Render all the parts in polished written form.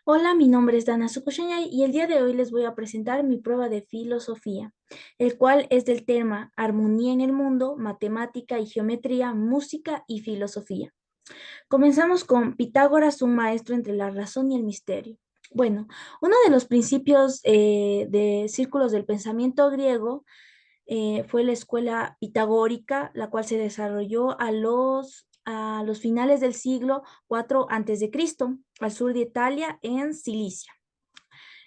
Hola, mi nombre es Dana Sukushanya y el día de hoy les voy a presentar mi prueba de filosofía, el cual es del tema Armonía en el mundo, matemática y geometría, música y filosofía. Comenzamos con Pitágoras, un maestro entre la razón y el misterio. Bueno, uno de los principios de círculos del pensamiento griego fue la escuela pitagórica, la cual se desarrolló a los finales del siglo IV antes de Cristo, al sur de Italia, en Cilicia.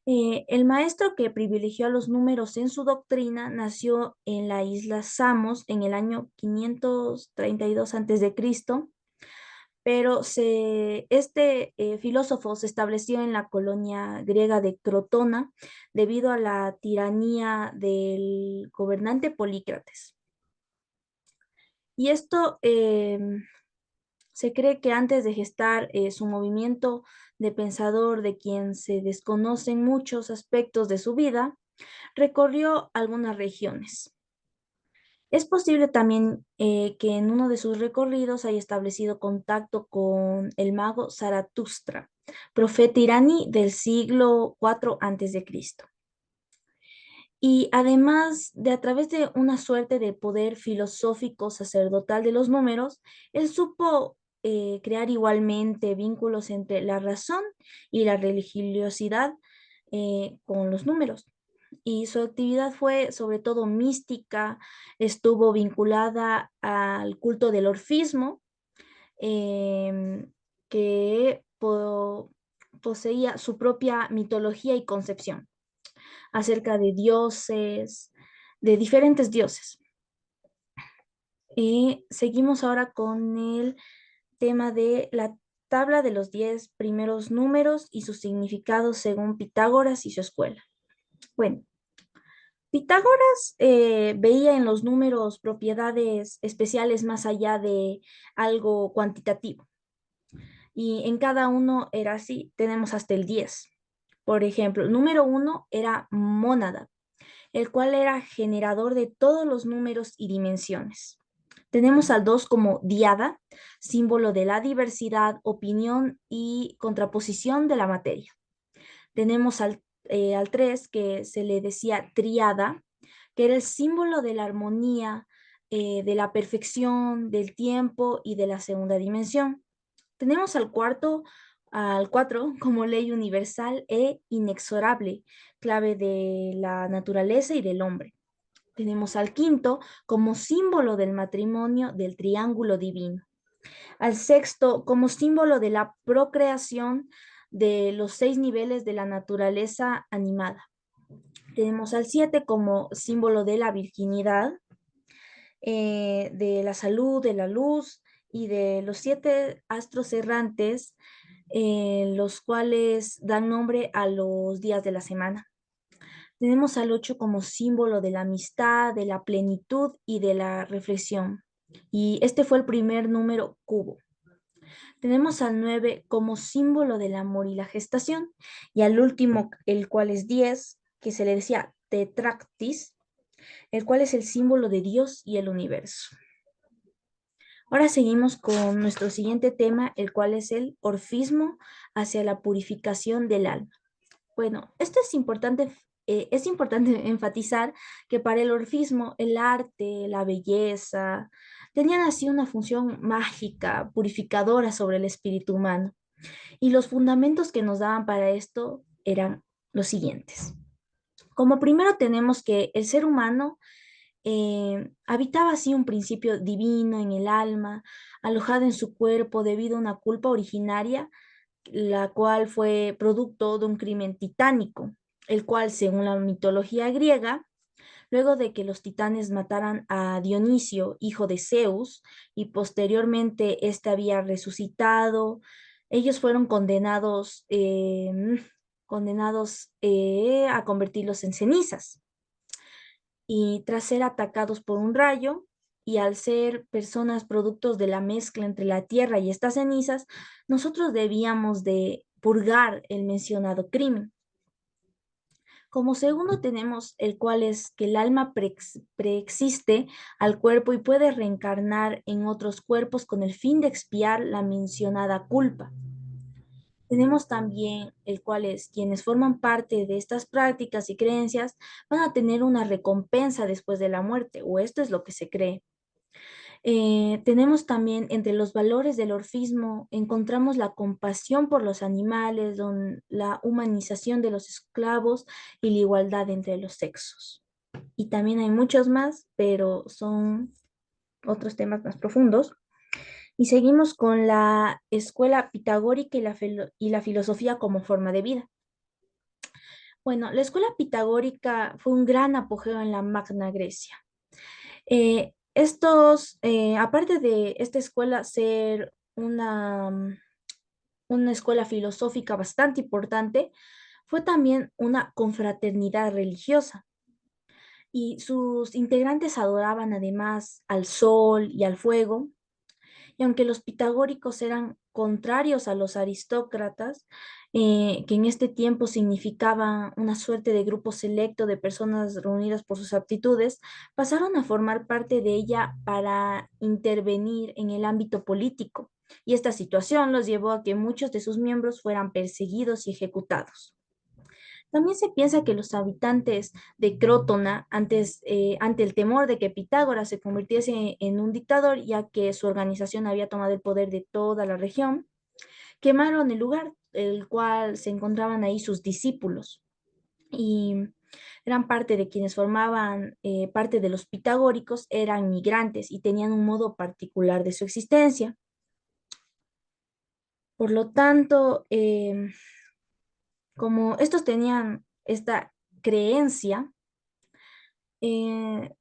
El maestro que privilegió a los números en su doctrina nació en la isla Samos en el año 532 antes de Cristo, pero este filósofo se estableció en la colonia griega de Crotona debido a la tiranía del gobernante Polícrates. Y esto se cree que antes de gestar su movimiento de pensador de quien se desconocen muchos aspectos de su vida, recorrió algunas regiones. Es posible también que en uno de sus recorridos haya establecido contacto con el mago Zaratustra, profeta iraní del siglo IV antes de Cristo. Y además de a través de una suerte de poder filosófico sacerdotal de los números, él supo crear igualmente vínculos entre la razón y la religiosidad con los números. Y su actividad fue sobre todo mística, estuvo vinculada al culto del orfismo, que poseía su propia mitología y concepción acerca de dioses, de diferentes dioses. Y seguimos ahora con el tema de la tabla de los 10 primeros números y sus significados según Pitágoras y su escuela. Bueno, Pitágoras veía en los números propiedades especiales más allá de algo cuantitativo. Y en cada uno era así, tenemos hasta el 10. Por ejemplo, el número uno era mónada, el cual era generador de todos los números y dimensiones. Tenemos al 2 como diada, símbolo de la diversidad, opinión y contraposición de la materia. Tenemos al 3 que se le decía triada, que era el símbolo de la armonía, de la perfección, del tiempo y de la segunda dimensión. Tenemos al 4 como ley universal e inexorable, clave de la naturaleza y del hombre. Tenemos al quinto como símbolo del matrimonio del triángulo divino. Al sexto como símbolo de la procreación de los 6 niveles de la naturaleza animada. Tenemos al 7 como símbolo de la virginidad, de la salud, de la luz y de los 7 astros errantes, los cuales dan nombre a los días de la semana. Tenemos al 8 como símbolo de la amistad, de la plenitud y de la reflexión. Y este fue el primer número cubo. Tenemos al 9 como símbolo del amor y la gestación. Y al último, el cual es 10, que se le decía tetractis, el cual es el símbolo de Dios y el universo. Ahora seguimos con nuestro siguiente tema, el cual es el orfismo hacia la purificación del alma. Bueno, esto es importante enfatizar que para el orfismo el arte, la belleza, tenían así una función mágica, purificadora sobre el espíritu humano. Y los fundamentos que nos daban para esto eran los siguientes. Como primero tenemos que el ser humano habitaba así un principio divino en el alma, alojado en su cuerpo debido a una culpa originaria, la cual fue producto de un crimen titánico, el cual, según la mitología griega, luego de que los titanes mataran a Dionisio, hijo de Zeus, y posteriormente éste había resucitado, ellos fueron condenados a convertirlos en cenizas y tras ser atacados por un rayo y al ser personas productos de la mezcla entre la tierra y estas cenizas, nosotros debíamos de purgar el mencionado crimen. Como segundo tenemos el cual es que el alma preexiste al cuerpo y puede reencarnar en otros cuerpos con el fin de expiar la mencionada culpa. Tenemos también el cual es quienes forman parte de estas prácticas y creencias van a tener una recompensa después de la muerte, o esto es lo que se cree. Tenemos también entre los valores del orfismo, encontramos la compasión por los animales, la humanización de los esclavos y la igualdad entre los sexos. Y también hay muchos más, pero son otros temas más profundos. Y seguimos con la escuela pitagórica y la filosofía como forma de vida. Bueno, la escuela pitagórica fue un gran apogeo en la Magna Grecia. Aparte de esta escuela ser una escuela filosófica bastante importante, fue también una confraternidad religiosa y sus integrantes adoraban además al sol y al fuego. Y aunque los pitagóricos eran contrarios a los aristócratas, que en este tiempo significaban una suerte de grupo selecto de personas reunidas por sus aptitudes, pasaron a formar parte de ella para intervenir en el ámbito político. Y esta situación los llevó a que muchos de sus miembros fueran perseguidos y ejecutados. También se piensa que los habitantes de Crótona, ante el temor de que Pitágoras se convirtiese en un dictador, ya que su organización había tomado el poder de toda la región, quemaron el lugar, el cual se encontraban ahí sus discípulos. Y gran parte de quienes formaban parte de los pitagóricos eran migrantes y tenían un modo particular de su existencia. Por lo tanto, como estos tenían esta creencia, eh,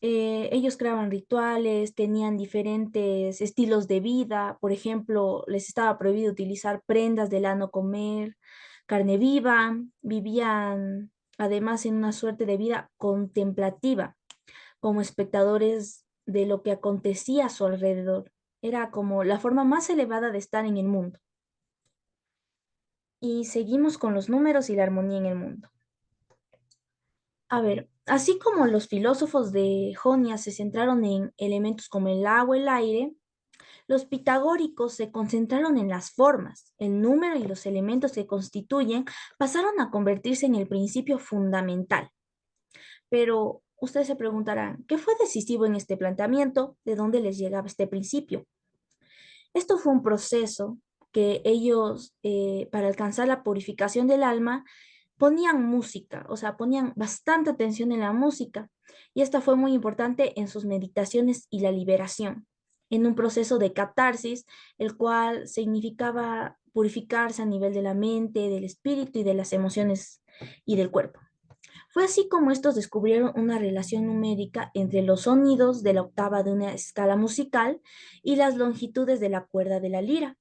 ellos creaban rituales, tenían diferentes estilos de vida, por ejemplo, les estaba prohibido utilizar prendas de lano, comer carne viva, vivían además en una suerte de vida contemplativa, como espectadores de lo que acontecía a su alrededor. Era como la forma más elevada de estar en el mundo. Y seguimos con los números y la armonía en el mundo. A ver, así como los filósofos de Jonia se centraron en elementos como el agua, el aire, los pitagóricos se concentraron en las formas. El número y los elementos que constituyen pasaron a convertirse en el principio fundamental. Pero ustedes se preguntarán, ¿qué fue decisivo en este planteamiento? ¿De dónde les llegaba este principio? Esto fue un proceso que ellos, para alcanzar la purificación del alma, ponían música, o sea, ponían bastante atención en la música. Y esta fue muy importante en sus meditaciones y la liberación, en un proceso de catarsis, el cual significaba purificarse a nivel de la mente, del espíritu y de las emociones y del cuerpo. Fue así como estos descubrieron una relación numérica entre los sonidos de la octava de una escala musical y las longitudes de la cuerda de la lira.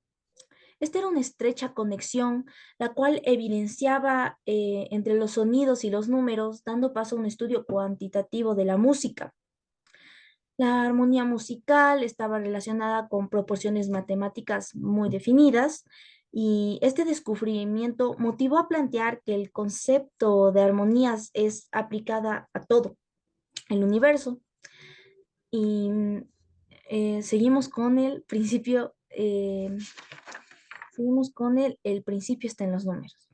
Esta era una estrecha conexión, la cual evidenciaba entre los sonidos y los números, dando paso a un estudio cuantitativo de la música. La armonía musical estaba relacionada con proporciones matemáticas muy definidas y este descubrimiento motivó a plantear que el concepto de armonías es aplicada a todo el universo. Y seguimos con el principio, el principio está en los números.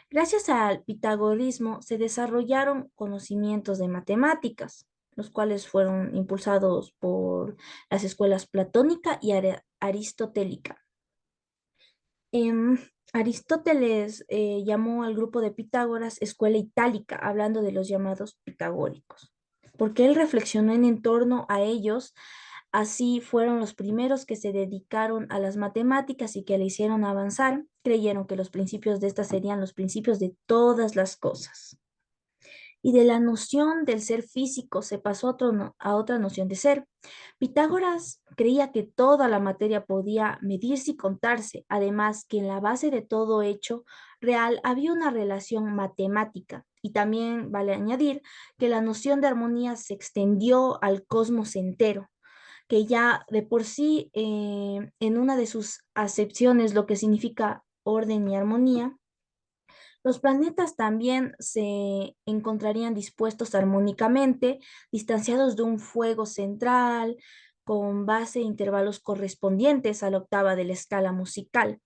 Gracias al pitagorismo se desarrollaron conocimientos de matemáticas, los cuales fueron impulsados por las escuelas platónica y aristotélica. Aristóteles llamó al grupo de Pitágoras escuela itálica, hablando de los llamados pitagóricos, porque él reflexionó en torno a ellos. Así fueron los primeros que se dedicaron a las matemáticas y que le hicieron avanzar. Creyeron que los principios de estas serían los principios de todas las cosas. Y de la noción del ser físico se pasó a otra noción de ser. Pitágoras creía que toda la materia podía medirse y contarse, además que en la base de todo hecho real había una relación matemática. Y también vale añadir que la noción de armonía se extendió al cosmos entero, que ya de por sí en una de sus acepciones, lo que significa orden y armonía, los planetas también se encontrarían dispuestos armónicamente, distanciados de un fuego central, con base e intervalos correspondientes a la octava de la escala musical.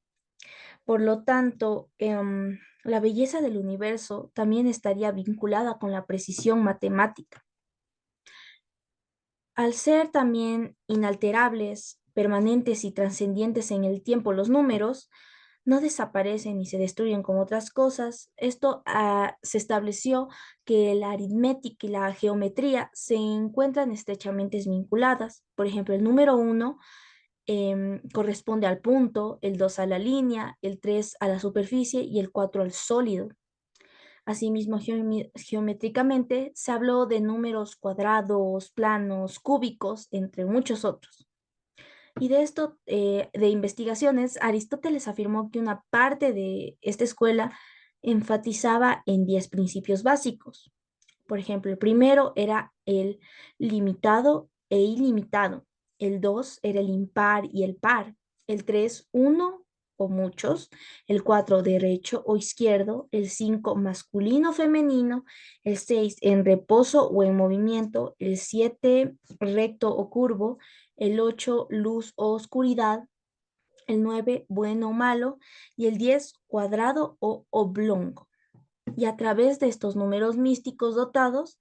Por lo tanto, la belleza del universo también estaría vinculada con la precisión matemática. Al ser también inalterables, permanentes y trascendientes en el tiempo, los números no desaparecen ni se destruyen como otras cosas. Esto se estableció que la aritmética y la geometría se encuentran estrechamente vinculadas. Por ejemplo, el número uno corresponde al punto, el 2 a la línea, el 3 a la superficie y el 4 al sólido. Asimismo, geométricamente se habló de números cuadrados, planos, cúbicos, entre muchos otros. Y de esto, de investigaciones, Aristóteles afirmó que una parte de esta escuela enfatizaba en 10 principios básicos. Por ejemplo, el primero era el limitado e ilimitado. El 2 era el impar y el par. El 3 uno o muchos. El 4 derecho o izquierdo. El 5 masculino o femenino. El 6 en reposo o en movimiento. El 7 recto o curvo. El 8 luz o oscuridad. El 9 bueno o malo. Y el 10 cuadrado o oblongo. Y a través de estos números místicos dotados,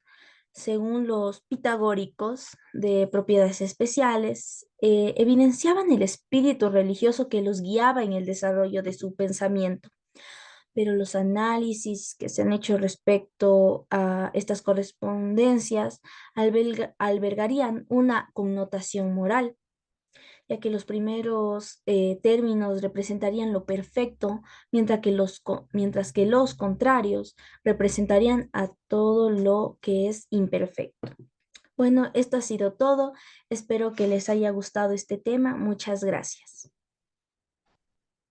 según los pitagóricos, de propiedades especiales, evidenciaban el espíritu religioso que los guiaba en el desarrollo de su pensamiento. Pero los análisis que se han hecho respecto a estas correspondencias albergarían una connotación moral, ya que los primeros términos representarían lo perfecto, mientras que los contrarios representarían a todo lo que es imperfecto. Bueno, esto ha sido todo. Espero que les haya gustado este tema. Muchas gracias.